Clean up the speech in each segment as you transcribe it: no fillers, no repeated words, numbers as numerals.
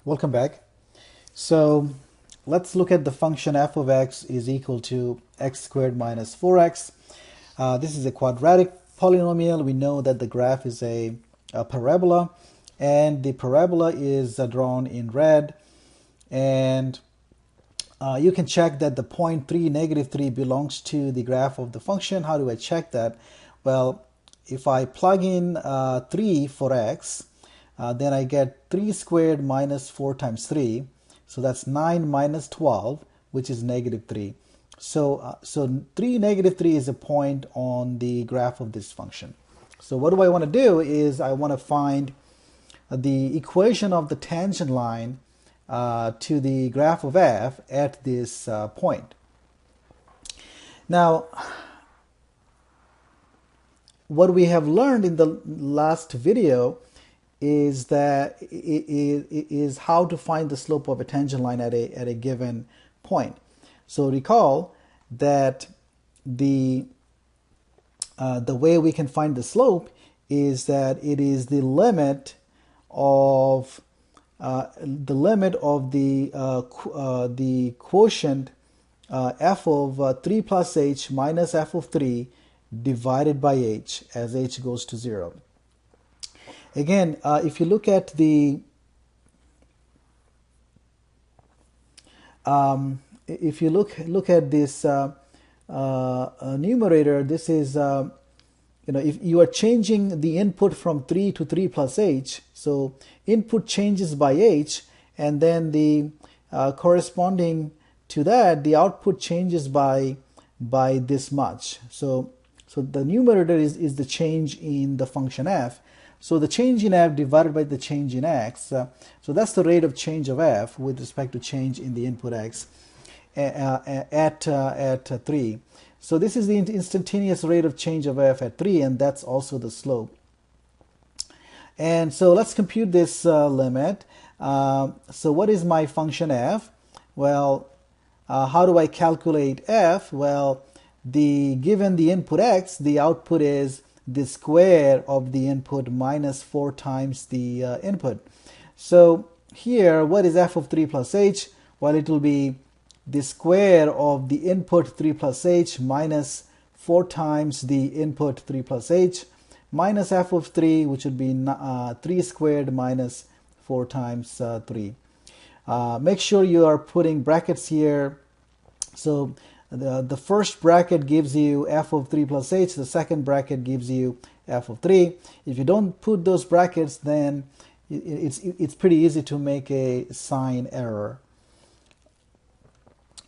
Welcome back. So let's look at the function f of x is equal to x squared minus 4x. This is a quadratic polynomial. We know that the graph is a parabola, and the parabola is drawn in red. And you can check that the point 3, negative 3 belongs to the graph of the function. How do I check that? Well, if I plug in 3 for x, then I get 3 squared minus 4 times 3. So that's 9 minus 12, which is negative 3. So 3, negative 3 is a point on the graph of this function. So what do I want to do is I want to find the equation of the tangent line to the graph of f at this point. Now, what we have learned in the last video is that is how to find the slope of a tangent line at a given point. So recall that the way we can find the slope is that it is the limit of the quotient f of 3 plus h minus f of 3 divided by h as h goes to 0. Again, if you look at the if you look at this numerator, this is if you are changing the input from 3 to 3 plus h, so input changes by h, and then the corresponding to that, the output changes by this much. So the numerator is the change in the function f. So the change in f divided by the change in x. So that's the rate of change of f with respect to change in the input x at 3. So this is the instantaneous rate of change of f at 3, and that's also the slope. And so let's compute this limit. So what is my function f? Well, how do I calculate f? Well, given the input x, the output is the square of the input minus 4 times the input. So here, what is f of 3 plus h? Well, it will be the square of the input 3 plus h minus 4 times the input 3 plus h minus f of 3, which would be 3 squared minus 4 times 3. Make sure you are putting brackets here. So the first bracket gives you f of 3 plus h, the second bracket gives you f of 3. If you don't put those brackets, then it's pretty easy to make a sign error.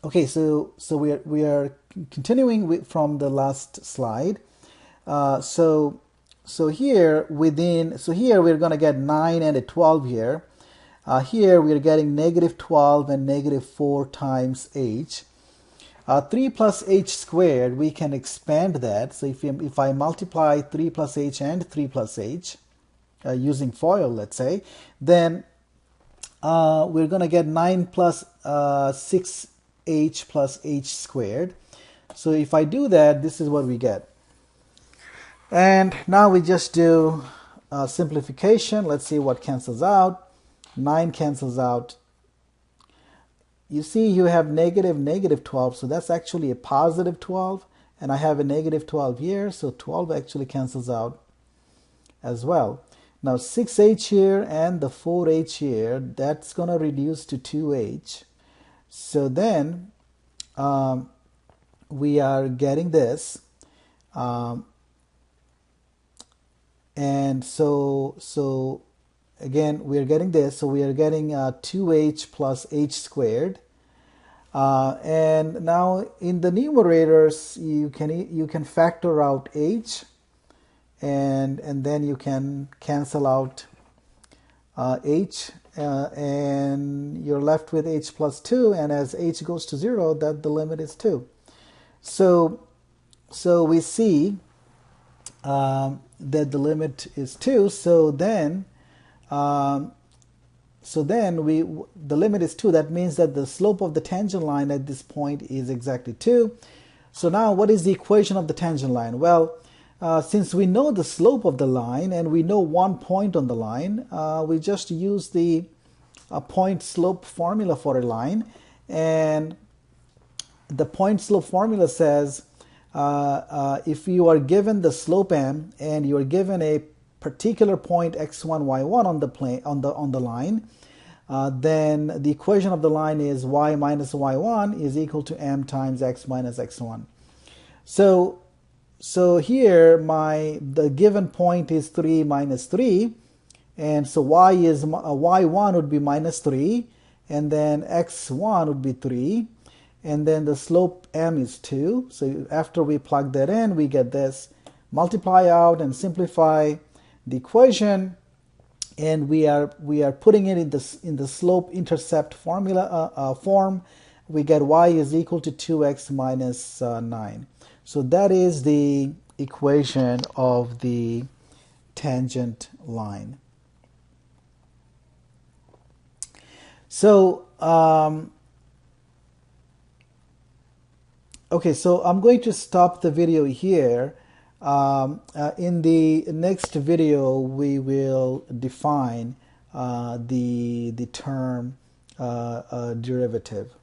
Okay, so we are continuing from the last slide. So here we're going to get 9 and a 12 here. Here we are getting negative 12 and negative 4 times h. 3 plus h squared, we can expand that. So if I multiply 3 plus h and 3 plus h using FOIL, let's say, then we're going to get 9 plus 6h plus h squared. So if I do that, this is what we get. And now we just do simplification. Let's see what cancels out. 9 cancels out. You see you have negative 12, so that's actually a positive 12, and I have a negative 12 here, so 12 actually cancels out as well. Now 6h here and the 4h here, that's going to reduce to 2h. So then we are getting this, and so again we are getting this. So we are getting 2h plus h squared, and now in the numerators you can factor out h, and then you can cancel out h. And you're left with h plus 2, and as h goes to 0, that the limit is 2. So we see that the limit is 2. So then the limit is 2. That means that the slope of the tangent line at this point is exactly 2. So now what is the equation of the tangent line? Well, since we know the slope of the line and we know one point on the line, we just use the a point slope formula for a line, and the point slope formula says if you are given the slope m and you are given a particular point x1, y1 on the plane on the line, then the equation of the line is y minus y1 is equal to m times x minus x1. So here the given point is 3 minus 3, and so y1 would be minus 3, and then x1 would be 3, and then the slope m is 2. So after we plug that in, we get this. Multiply out and simplify the equation, and we are putting it in the slope intercept formula form. We get y is equal to 2x minus 9. So that is the equation of the tangent line. So okay, so I'm going to stop the video here. In the next video, we will define the term derivative.